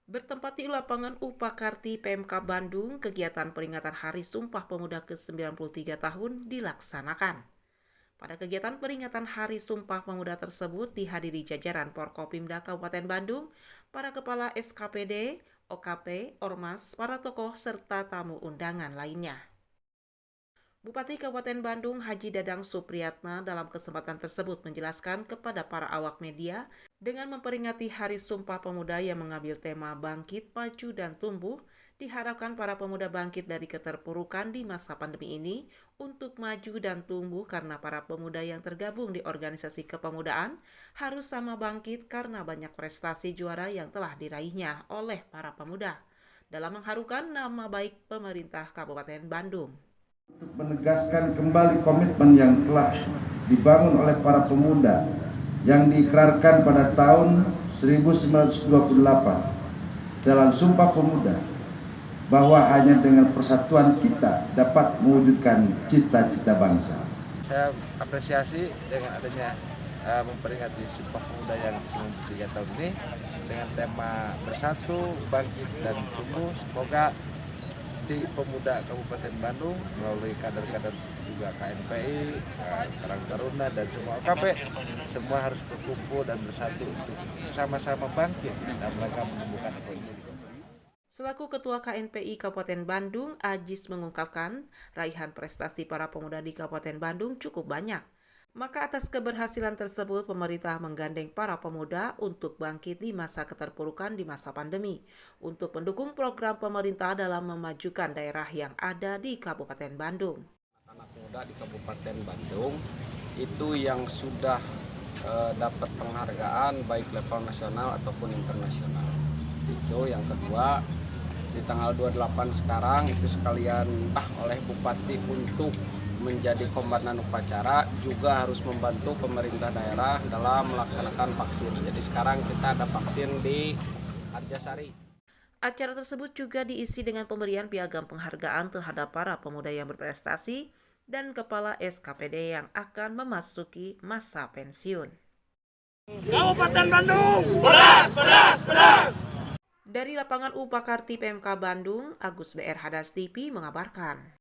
Bertempat di lapangan Upakarti PMK Bandung, kegiatan peringatan Hari Sumpah Pemuda ke-93 tahun dilaksanakan. Pada kegiatan peringatan Hari Sumpah Pemuda tersebut dihadiri jajaran Porkopimda Kabupaten Bandung, para kepala SKPD, OKP, Ormas, para tokoh, serta tamu undangan lainnya. Bupati Kabupaten Bandung Haji Dadang Supriyatna dalam kesempatan tersebut menjelaskan kepada para awak media dengan memperingati Hari Sumpah Pemuda yang mengambil tema Bangkit, Maju, dan Tumbuh, diharapkan para pemuda bangkit dari keterpurukan di masa pandemi ini untuk maju dan tumbuh karena para pemuda yang tergabung di organisasi kepemudaan harus sama bangkit karena banyak prestasi juara yang telah diraihnya oleh para pemuda dalam mengharukan nama baik pemerintah Kabupaten Bandung. Untuk menegaskan kembali komitmen yang telah dibangun oleh para pemuda yang diikrarkan pada tahun 1928 dalam Sumpah Pemuda, bahwa hanya dengan persatuan kita dapat mewujudkan cita-cita bangsa. Saya apresiasi dengan adanya memperingati Sumpah Pemuda yang ke-93 tahun ini dengan tema Bersatu, Bangkit, dan Tumbuh. Semoga di pemuda Kabupaten Bandung melalui kader-kader juga KNPI, Karang Taruna, dan semua OKP, semua harus berkumpul dan bersatu untuk sama-sama bangkit dan mereka menemukan ekonomi. Selaku Ketua KNPI Kabupaten Bandung, Ajis mengungkapkan raihan prestasi para pemuda di Kabupaten Bandung cukup banyak. Maka atas keberhasilan tersebut, pemerintah menggandeng para pemuda untuk bangkit di masa keterpurukan di masa pandemi, untuk mendukung program pemerintah dalam memajukan daerah yang ada di Kabupaten Bandung. Anak muda di Kabupaten Bandung itu yang sudah dapat penghargaan baik level nasional ataupun internasional. Itu yang kedua, di tanggal 28 sekarang itu sekalian oleh Bupati untuk menjadi komandan upacara, juga harus membantu pemerintah daerah dalam melaksanakan vaksin. Jadi sekarang kita ada vaksin di Arjasari. Acara tersebut juga diisi dengan pemberian piagam penghargaan terhadap para pemuda yang berprestasi dan kepala SKPD yang akan memasuki masa pensiun. Kabupaten Bandung, beras, beras, beras. Dari lapangan Upakarti PMK Bandung, Agus BR Hadas TV mengabarkan.